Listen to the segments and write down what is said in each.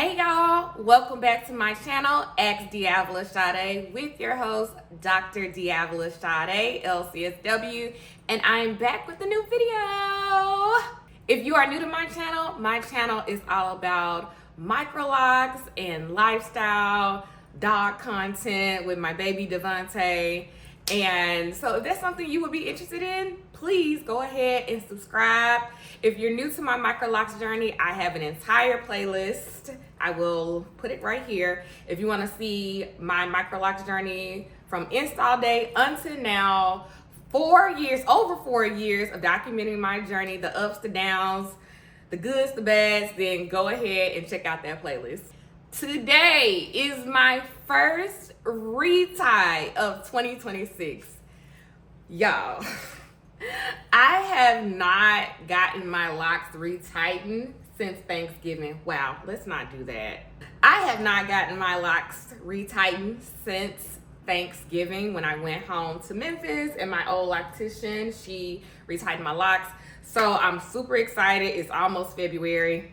Hey y'all, welcome back to my channel, Ask Diavola Sade, with your host, Dr. Diavola Sade, LCSW, and I'm back with a new video. If you are new to my channel is all about Microlocs and lifestyle, dog content with my baby Devontae. And so if that's something you would be interested in, please go ahead and subscribe. If you're new to my Microlocs journey, I have an entire playlist. I will put it right here. If you want to see my Microlocs journey from install day until now, over 4 years of documenting my journey, the ups, the downs, the goods, the bads, then go ahead and check out that playlist. Today is my first retie of 2026. Y'all, I have not gotten my locks retightened since Thanksgiving. Wow, let's not do that. I have not gotten my locks retightened since Thanksgiving when I went home to Memphis and my old loctician, she retightened my locks. So I'm super excited. It's almost February.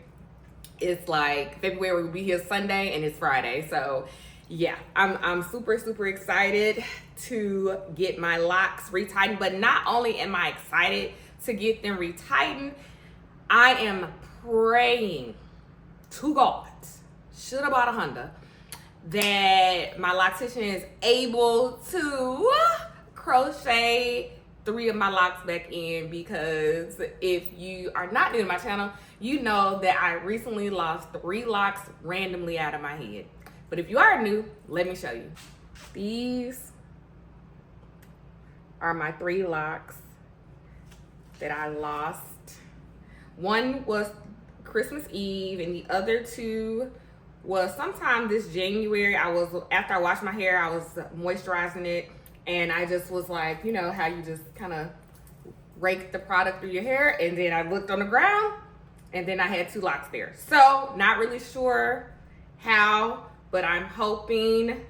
It's like February will be here Sunday and it's Friday. So yeah, I'm super excited to get my locks retightened. But not only am I excited to get them retightened, I am praying to God, should have bought a Honda, that my loctician is able to crochet 3 of my locks back in, because if you are not new to my channel, you know that I recently lost 3 locks randomly out of my head. But if you are new, let me show you. These are my 3 locks that I lost. One was Christmas Eve and the other 2 was sometime this January. After I washed my hair, I was moisturizing it, and I just was like, you know how you just kind of rake the product through your hair, and then I looked on the ground and then I had 2 locks there. So not really sure how, but I'm hoping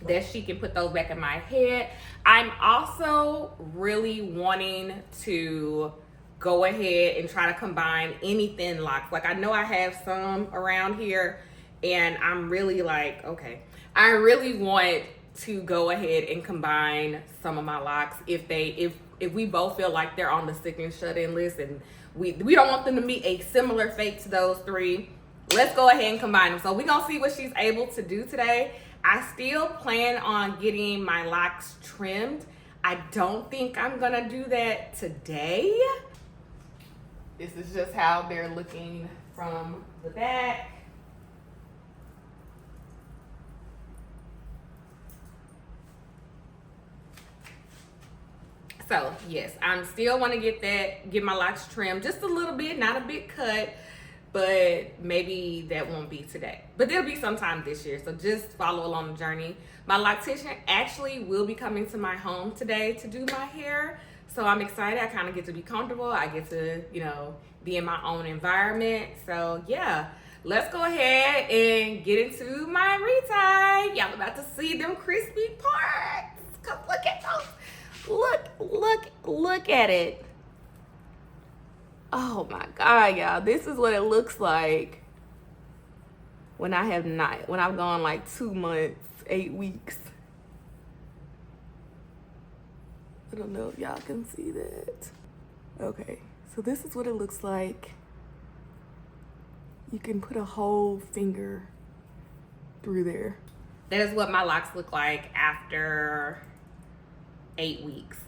that she can put those back in my head. I'm also really wanting to go ahead and try to combine any thin locks. Like, I know I have some around here, and I'm really like, okay, I really want to go ahead and combine some of my locks if we both feel like they're on the sick and shut in list, and we don't want them to meet a similar fate to those 3. Let's go ahead and combine them. So we're gonna see what she's able to do today. I still plan on getting my locks trimmed. I don't think I'm gonna do that today. This is just how they're looking from the back. So yes, I'm still want to get my locks trimmed just a little bit, not a big cut, but maybe that won't be today. But there'll be sometime this year, so just follow along the journey. My loctician actually will be coming to my home today to do my hair, so I'm excited. I kind of get to be comfortable. I get to, be in my own environment. So yeah, let's go ahead and get into my retie. Y'all about to see them crispy parts. Come look at those. Look at it. Oh my God, y'all. This is what it looks like when I've gone like 2 months, 8 weeks. I don't know if y'all can see that. Okay, so this is what it looks like. You can put a whole finger through there. That is what my locks look like after 8 weeks.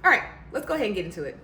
All right, let's go ahead and get into it.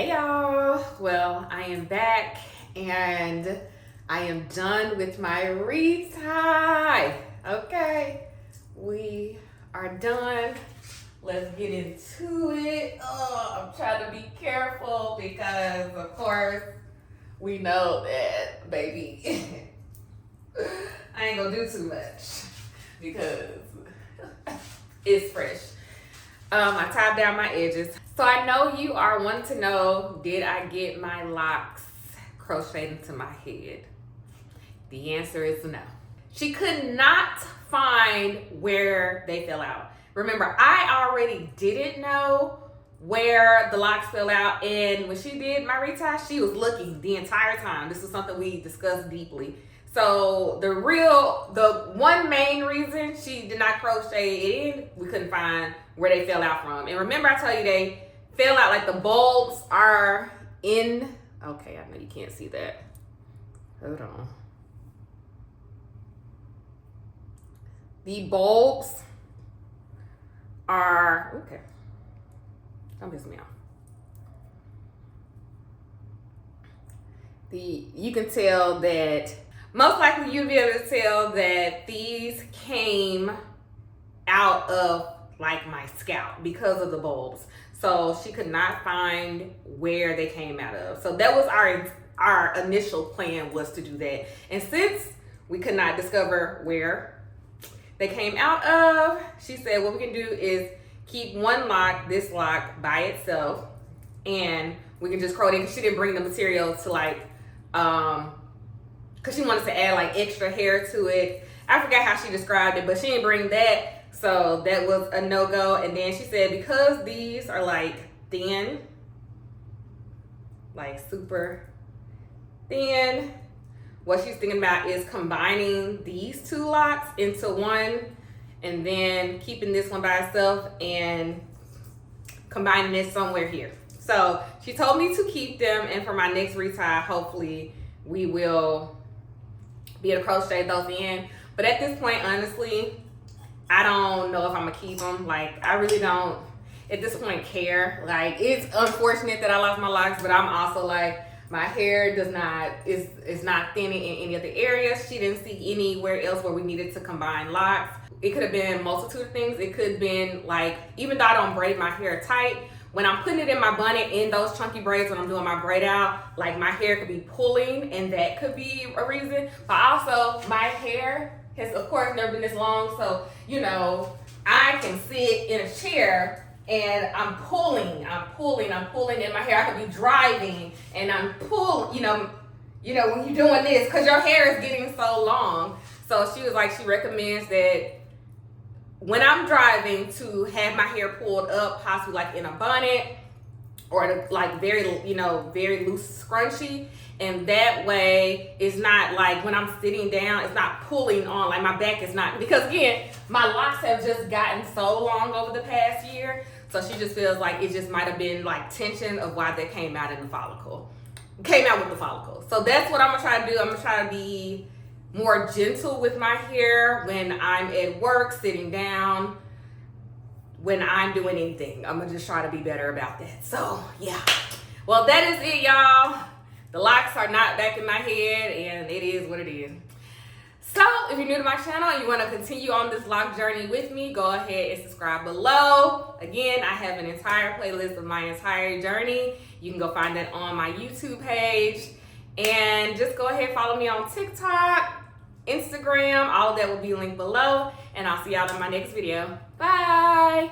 Hey y'all, well I am back and I am done with my retie. Okay, we are done. Let's get into it. Oh, I'm trying to be careful because of course we know that baby I ain't gonna do too much because it's fresh. I tied down my edges. So I know you are wanting to know, did I get my locks crocheted into my head? The answer is no. She could not find where they fell out. Remember, I already didn't know where the locks fell out, and when she did my retie, she was looking the entire time. This is something we discussed deeply. So the one main reason she did not crochet it in, we couldn't find where they fell out from. And remember I told you they fell out like the bulbs are in, okay, I know you can't see that. Hold on. The bulbs are, okay, don't piss me off. You can tell that, most likely you'll be able to tell that these came out of like my scalp because of the bulbs. So she could not find where they came out of. So that was our initial plan, was to do that. And since we could not discover where they came out of, she said what we can do is keep one lock, this lock, by itself, and we can just crochet it. She didn't bring the material to like, because she wanted to add like extra hair to it. I forgot how she described it, but she didn't bring that, so that was a no-go. And then she said because these are like thin, like super thin, what she's thinking about is combining these two locks into one, and then keeping this one by itself and combining it somewhere here. So she told me to keep them, and for my next retie, hopefully we will be able to crochet those in. But at this point, honestly, I don't know if I'm gonna keep them. Like, I really don't at this point care. Like, it's unfortunate that I lost my locks, but I'm also like, my hair is not thinning in any of the areas. She didn't see anywhere else where we needed to combine locks. It could have been a multitude of things. It could have been like, even though I don't braid my hair tight, when I'm putting it in my bonnet in those chunky braids, when I'm doing my braid out, like my hair could be pulling, and that could be a reason. But also my hair has of course never been this long, so you know, I can sit in a chair and I'm pulling in my hair. I could be driving and I'm pulling, you know when you're doing this, because your hair is getting so long. So she was like, she recommends that when I'm driving to have my hair pulled up, possibly like in a bonnet or like very loose scrunchie. And that way it's not like when I'm sitting down, it's not pulling on, like my back is not, because again, my locks have just gotten so long over the past year. So she just feels like it just might have been like tension of why they came out with the follicle. So that's what I'm gonna try to do. I'm gonna try to be more gentle with my hair when I'm at work, sitting down, when I'm doing anything. I'm gonna just try to be better about that. So yeah, well, that is it, y'all. The locks are not back in my head, and it is what it is. So if you're new to my channel and you want to continue on this lock journey with me, go ahead and subscribe below. Again, I have an entire playlist of my entire journey. You can go find that on my YouTube page. And just go ahead and follow me on TikTok, Instagram. All of that will be linked below. And I'll see y'all in my next video. Bye.